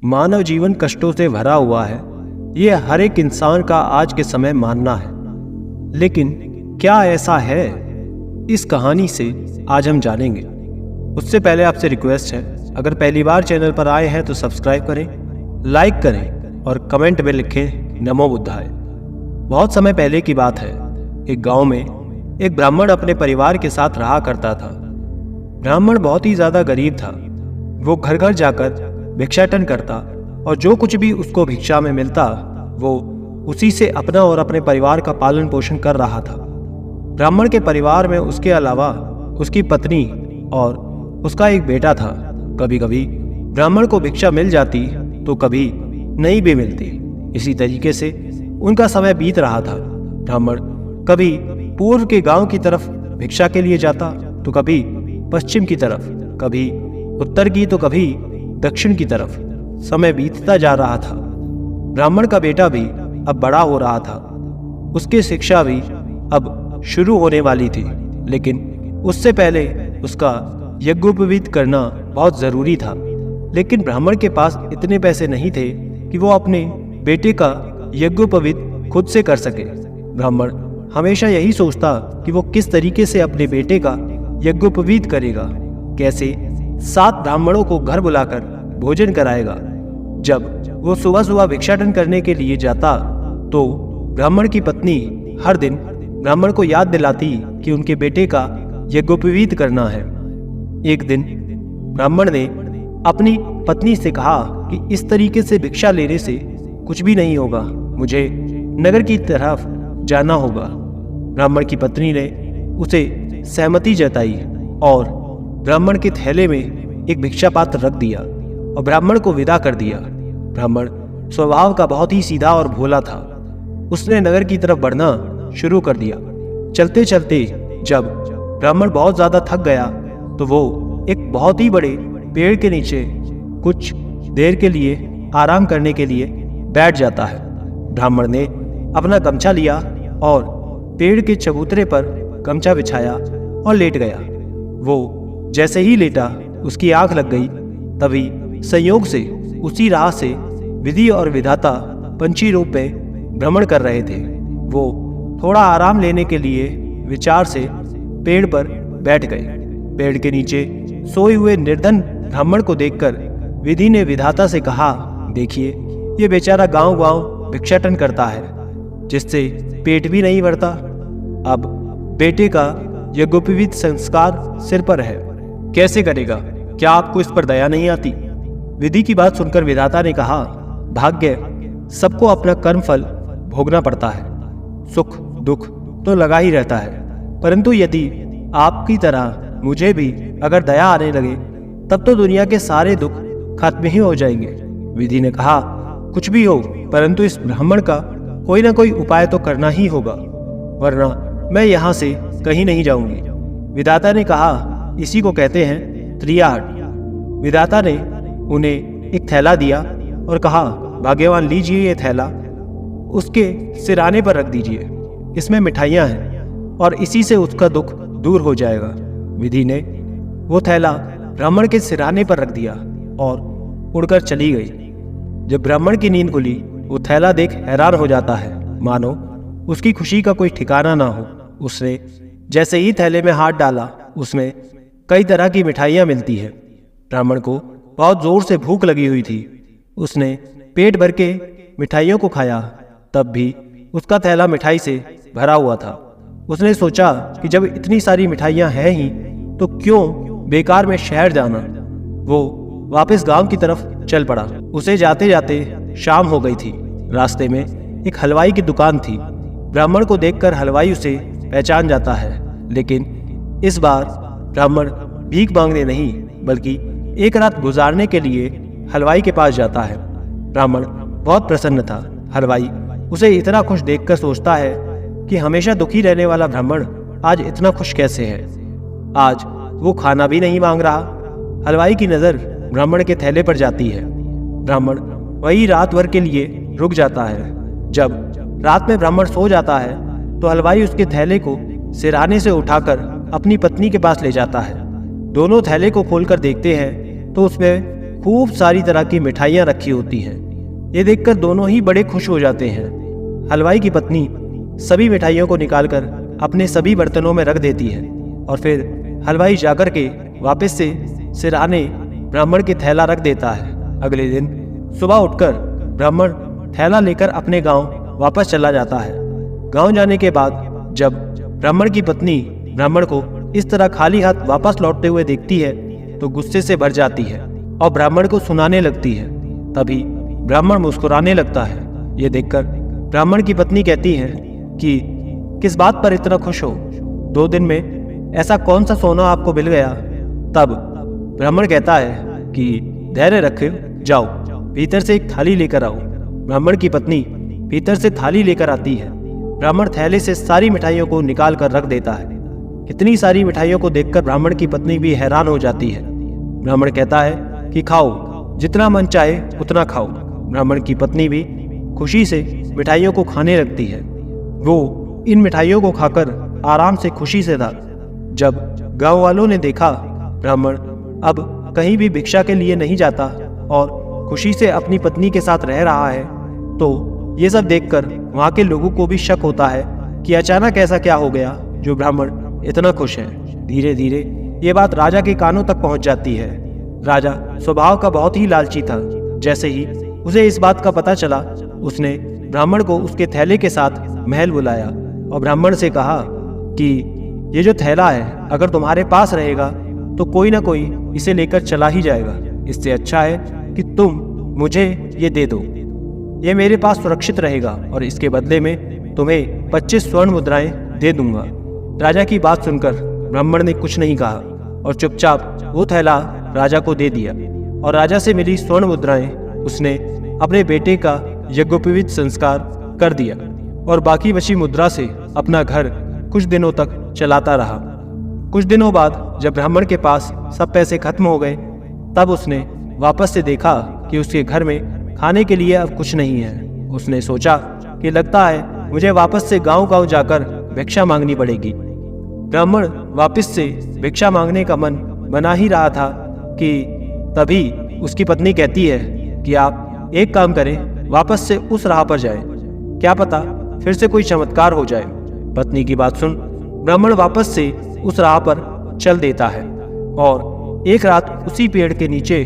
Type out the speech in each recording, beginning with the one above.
मानव जीवन कष्टों से भरा हुआ है, ये हर एक इंसान का आज के समय मानना है। लेकिन क्या ऐसा है? इस कहानी से आज हम जानेंगे। उससे पहले आपसे रिक्वेस्ट है, अगर पहली बार चैनल पर आए हैं तो सब्सक्राइब करें, लाइक करें और कमेंट में लिखें नमो बुद्धाय। बहुत समय पहले की बात है। एक गांव में एक ब्राह्मण अपने परिवार के साथ रहा करता था। ब्राह्मण बहुत ही ज्यादा गरीब था। वो घर घर जाकर भिक्षाटन करता और जो कुछ भी उसको भिक्षा में मिलता वो उसी से अपना और अपने परिवार का पालन पोषण कर रहा था। ब्राह्मण के परिवार में उसके अलावा उसकी पत्नी और उसका एक बेटा था। कभी कभी ब्राह्मण को भिक्षा मिल जाती तो कभी नहीं भी मिलती। इसी तरीके से उनका समय बीत रहा था। ब्राह्मण कभी पूर्व के गांव की तरफ भिक्षा के लिए जाता तो कभी पश्चिम की तरफ, कभी उत्तर की तो कभी दक्षिण की तरफ। समय बीतता जा रहा था। ब्राह्मण का बेटा भी अब बड़ा हो रहा था। उसकी शिक्षा भी अब शुरू होने वाली थी, लेकिन उससे पहले उसका यज्ञोपवीत करना बहुत जरूरी था। लेकिन ब्राह्मण के पास इतने पैसे नहीं थे कि वो अपने बेटे का यज्ञोपवीत खुद से कर सके। ब्राह्मण हमेशा यही सोचता कि वो किस तरीके से अपने बेटे का यज्ञोपवीत करेगा, कैसे 7 ब्राह्मणों को घर बुलाकर भोजन कराएगा। जब वो सुबह सुबह भिक्षाटन करने के लिए जाता तो ब्राह्मण की पत्नी हर दिन ब्राह्मण को याद दिलाती कि उनके बेटे का यज्ञोपवीत करना है। एक दिन ब्राह्मण ने अपनी पत्नी से कहा कि इस तरीके से भिक्षा लेने से कुछ भी नहीं होगा, मुझे नगर की तरफ जाना होगा। ब्राह्मण की पत्नी ने उसे सहमति जताई और ब्राह्मण के थैले में एक भिक्षा पात्र रख दिया और ब्राह्मण को विदा कर दिया। ब्राह्मण स्वभाव का बहुत ही सीधा और भोला था। उसने नगर की तरफ बढ़ना शुरू कर दिया। चलते चलते जब ब्राह्मण बहुत ज्यादा थक गया तो वो एक बहुत ही बड़े पेड़ के नीचे कुछ देर के लिए आराम करने के लिए बैठ जाता है। ब्राह्मण ने अपना गमछा लिया और पेड़ के चबूतरे पर गमछा बिछाया और लेट गया। वो जैसे ही लेटा उसकी आंख लग गई। तभी संयोग से उसी राह से विधि और विधाता पंछी रूप में भ्रमण कर रहे थे। वो थोड़ा आराम लेने के लिए विचार से पेड़ पर बैठ गए। पेड़ के नीचे सोए हुए निर्धन ब्राह्मण को देखकर विधि ने विधाता से कहा, देखिए ये बेचारा गांव गांव भिक्षाटन करता है, जिससे पेट भी नहीं भरता। अब बेटे का यज्ञोपवीत संस्कार सिर पर है, कैसे करेगा? क्या आपको इस पर दया नहीं आती? विधि की बात सुनकर विधाता ने कहा, भाग्य सबको अपना कर्म फल भोगना पड़ता है। सुख दुख तो लगा ही रहता है, परंतु यदि आपकी तरह मुझे भी अगर दया आने लगे तब तो दुनिया के सारे दुख खत्म ही हो जाएंगे। विधि ने कहा, कुछ भी हो, परंतु इस ब्राह्मण का कोई ना कोई उपाय तो करना ही होगा, वरना मैं यहाँ से कहीं नहीं जाऊंगी। विधाता ने कहा, इसी को कहते हैं त्रियाहट। विधाता ने उन्हें एक थैला दिया और कहा, भाग्यवान लीजिए ये थैला, उसके सिराने पर रख दीजिए। इसमें मिठाइयाँ हैं और इसी से उसका दुख दूर हो जाएगा। विधि ने वो थैला ब्राह्मण के सिराने पर रख दिया और उड़कर चली गई। जब ब्राह्मण की नींद खुली, वो थैला देख हैरान हो जाता है, मानो उसकी खुशी का कोई ठिकाना ना हो। उसने जैसे ही थैले में हाथ डाला, उसमें कई तरह की मिठाइयाँ मिलती है। ब्राह्मण को बहुत जोर से भूख लगी हुई थी। उसने पेट भर के मिठाइयों को खाया, तब भी उसका थैला मिठाई से भरा हुआ था। उसने सोचा कि जब इतनी सारी मिठाइयाँ हैं ही तो क्यों बेकार में शहर जाना। वो वापस गांव की तरफ चल पड़ा। उसे जाते जाते शाम हो गई थी। रास्ते में एक हलवाई की दुकान थी। ब्राह्मण को देखकर हलवाई उसे पहचान जाता है, लेकिन इस बार ब्राह्मण भीख मांगने नहीं बल्कि एक रात गुजारने के लिए हलवाई के पास जाता है। ब्राह्मण बहुत प्रसन्न था। हलवाई उसे इतना खुश देखकर सोचता है कि हमेशा दुखी रहने वाला ब्राह्मण आज इतना खुश कैसे है। आज वो खाना भी नहीं मांग रहा। हलवाई की नज़र ब्राह्मण के थैले पर जाती है। ब्राह्मण वही रात भर के लिए रुक जाता है। जब रात में ब्राह्मण सो जाता है तो हलवाई उसके थैले को सिराने से उठाकर अपनी पत्नी के पास ले जाता है। दोनों थैले को खोलकर देखते हैं तो उसमें खूब सारी तरह की मिठाइयाँ रखी होती हैं। ये देखकर दोनों ही बड़े खुश हो जाते हैं। हलवाई की पत्नी सभी मिठाइयों को निकालकर अपने सभी बर्तनों में रख देती है और फिर हलवाई जाकर के वापस से सिरहाने ब्राह्मण के थैला रख देता है। अगले दिन सुबह उठकर ब्राह्मण थैला लेकर अपने गांव वापस चला जाता है। गांव जाने के बाद जब ब्राह्मण की पत्नी ब्राह्मण को इस तरह खाली हाथ वापस लौटते हुए देखती है तो गुस्से से भर जाती है और ब्राह्मण को सुनाने लगती है। तभी ब्राह्मण मुस्कुराने लगता है। ये देखकर ब्राह्मण की पत्नी कहती है कि किस बात पर इतना खुश हो? 2 दिन में ऐसा कौन सा सोना आपको मिल गया? तब ब्राह्मण कहता है कि धैर्य रखे, जाओ भीतर से एक थाली लेकर आओ। ब्राह्मण की पत्नी भीतर से थाली लेकर आती है। ब्राह्मण थैले से सारी मिठाइयों को निकाल कर रख देता है। इतनी सारी मिठाइयों को देखकर ब्राह्मण की पत्नी भी हैरान हो जाती है। ब्राह्मण कहता है कि खाओ, जितना मन चाहे उतना खाओ। ब्राह्मण की पत्नी भी खुशी से मिठाइयों को खाने लगती है। वो इन मिठाइयों को खाकर आराम से खुशी से था। जब गांव वालों ने देखा ब्राह्मण अब कहीं भी भिक्षा के लिए नहीं जाता और खुशी से अपनी पत्नी के साथ रह रहा है, तो ये सब देखकर वहाँ के लोगों को भी शक होता है कि अचानक ऐसा क्या हो गया जो ब्राह्मण इतना खुश है। धीरे धीरे ये बात राजा के कानों तक पहुँच जाती है। राजा स्वभाव का बहुत ही लालची था। जैसे ही उसे इस बात का पता चला, उसने ब्राह्मण को उसके थैले के साथ महल बुलाया और ब्राह्मण से कहा कि ये जो थैला है अगर तुम्हारे पास रहेगा तो कोई ना कोई इसे लेकर चला ही जाएगा। इससे अच्छा है कि तुम मुझे ये दे दो। ये मेरे पास सुरक्षित रहेगा और इसके बदले में तुम्हें 25 स्वर्ण मुद्राएं दे दूंगा। राजा की बात सुनकर ब्राह्मण ने कुछ नहीं कहा और चुपचाप वो थैला राजा को दे दिया और राजा से मिली स्वर्ण मुद्राएं उसने अपने बेटे का यज्ञोपवीत संस्कार कर दिया और बाकी बची मुद्रा से अपना घर कुछ दिनों तक चलाता रहा। कुछ दिनों बाद जब ब्राह्मण के पास सब पैसे खत्म हो गए, तब उसने वापस से देखा कि उसके घर में खाने के लिए अब कुछ नहीं है। उसने सोचा कि लगता है मुझे वापस से गांव-गांव जाकर भिक्षा मांगनी पड़ेगी। ब्राह्मण वापस से भिक्षा मांगने का मन बना ही रहा था कि तभी उसकी पत्नी कहती है कि आप एक काम करें, वापस से उस राह पर जाएं, क्या पता फिर से कोई चमत्कार हो जाए। पत्नी की बात सुन ब्राह्मण वापस से उस राह पर चल देता है और एक रात उसी पेड़ के नीचे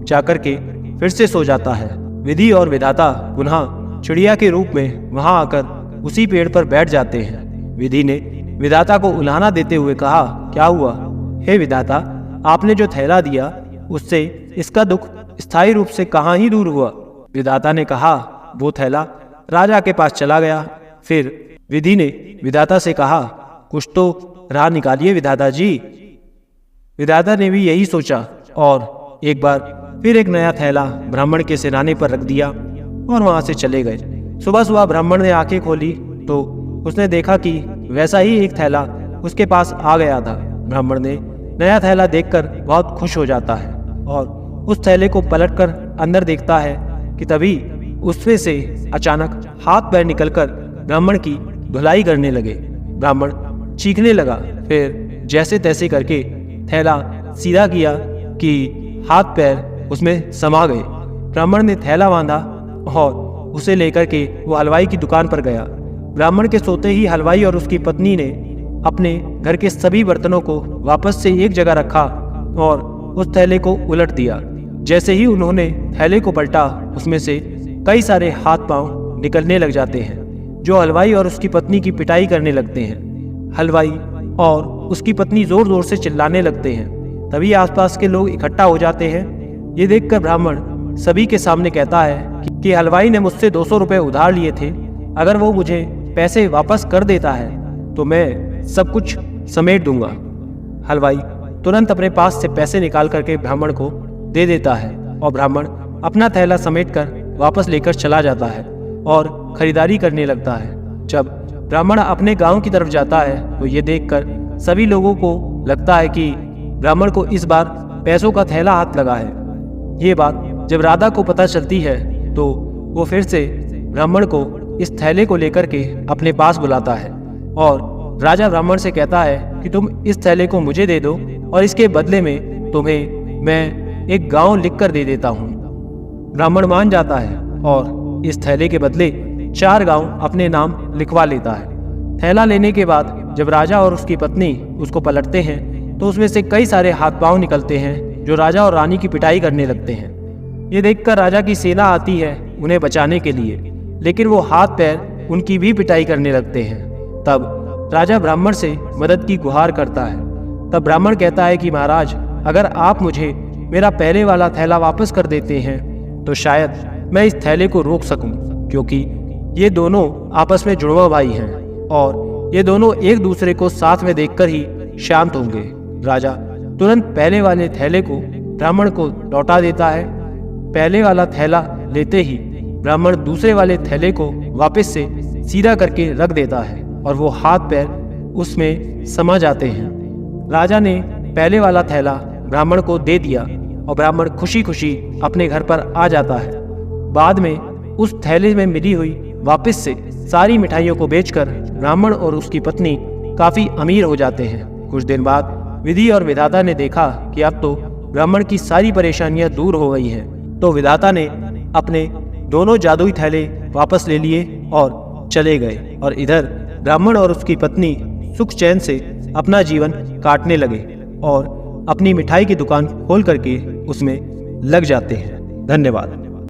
जाकर के फिर से सो जाता है। विधि और विधाता पुनः चिड़िया के रूप में वहां आकर उसी पेड़ पर बैठ जाते हैं। विधि ने विधाता को उल्हाना देते हुए कहा, क्या हुआ? हे विधाता, आपने जो थैला दिया उससे इसका दुख स्थायी रूप से कहाँ ही दूर हुआ। विधाता ने कहा, वो थैला राजा के पास चला गया। फिर विधि ने विधाता से कहा, कुछ तो राह निकालिए विधाता जी। विधाता ने भी यही सोचा और एक बार फिर एक नया थैला ब्राह्मण के सिरहाने पर रख दिया और वहां से चले गए। सुबह सुबह ब्राह्मण ने आंखें खोली तो उसने देखा कि वैसा ही एक थैला उसके पास आ गया था। ब्राह्मण ने नया थैला देखकर बहुत खुश हो जाता है और उस थैले को पलटकर अंदर देखता है कि तभी उसमें से अचानक हाथ पैर निकलकर ब्राह्मण की धुलाई करने लगे। ब्राह्मण चीखने लगा। फिर जैसे तैसे करके थैला सीधा किया कि हाथ पैर उसमें समा गए। ब्राह्मण ने थैला बांधा और उसे लेकर के वो हलवाई की दुकान पर गया। ब्राह्मण के सोते ही हलवाई और उसकी पत्नी ने अपने घर के सभी बर्तनों को वापस से एक जगह रखा और उस थैले को उलट दिया। जैसे ही उन्होंने थैले को पलटा, उसमें से कई सारे हाथ पांव निकलने लग जाते हैं जो हलवाई और उसकी पत्नी की पिटाई करने लगते हैं। हलवाई और उसकी पत्नी जोर जोर से चिल्लाने लगते हैं। तभी आसपास के लोग इकट्ठा हो जाते हैं। ये देखकर ब्राह्मण सभी के सामने कहता है कि हलवाई ने मुझसे 200 रुपये उधार लिए थे। अगर वो मुझे पैसे वापस कर देता है तो मैं सब कुछ समेट दूंगा। हलवाई तुरंत अपने पास से पैसे निकाल करके ब्राह्मण को दे देता है और ब्राह्मण अपना थैला समेटकर वापस लेकर चला जाता है और खरीदारी करने लगता है। जब ब्राह्मण अपने गांव की तरफ जाता है तो ये देखकर सभी लोगों को लगता है कि ब्राह्मण को इस बार पैसों का थैला हाथ लगा है। ये बात जब राधा को पता चलती है तो वो फिर से ब्राह्मण को इस थैले को लेकर के अपने पास बुलाता है और राजा ब्राह्मण से कहता है कि तुम इस थैले को मुझे दे दो और इसके बदले में तुम्हें मैं एक गांव लिखकर दे देता हूँ। ब्राह्मण मान जाता है और इस थैले के बदले 4 गांव अपने नाम लिखवा लेता है। थैला लेने के बाद जब राजा और उसकी पत्नी उसको पलटते हैं तो उसमें से कई सारे हाथ पांव निकलते हैं जो राजा और रानी की पिटाई करने लगते हैं। ये देखकर राजा की सेना आती है उन्हें बचाने के लिए, लेकिन वो हाथ पैर उनकी भी पिटाई करने लगते हैं। तब राजा ब्राह्मण से मदद की गुहार करता है। तब ब्राह्मण कहता है कि महाराज, अगर आप मुझे मेरा पहले वाला थैला वापस कर देते हैं तो शायद मैं इस थैले को रोक सकूं, क्योंकि ये दोनों आपस में जुड़वा भाई हैं और ये दोनों एक दूसरे को साथ में देखकर ही शांत होंगे। राजा तुरंत पहले वाले थैले को ब्राह्मण को लौटा देता है। पहले वाला थैला लेते ही ब्राह्मण दूसरे वाले थैले को वापस से सीधा करके रख देता है और वो हाथ पैर उसमें समा जाते हैं। राजा ने पहले वाला थैला ब्राह्मण को दे दिया और ब्राह्मण खुशी खुशी अपने घर पर आ जाता है। बाद में उस थैले में मिली हुई वापस से सारी मिठाइयों को बेचकर ब्राह्मण और उसकी पत्नी काफी अमीर हो जाते हैं। कुछ दिन बाद विधि और विधाता ने देखा कि अब तो ब्राह्मण की सारी परेशानियां दूर हो गई हैं, तो विधाता ने अपने दोनों जादुई थैले वापस ले लिए और चले गए। और इधर ब्राह्मण और उसकी पत्नी सुख चैन से अपना जीवन काटने लगे और अपनी मिठाई की दुकान खोल करके उसमें लग जाते हैं। धन्यवाद।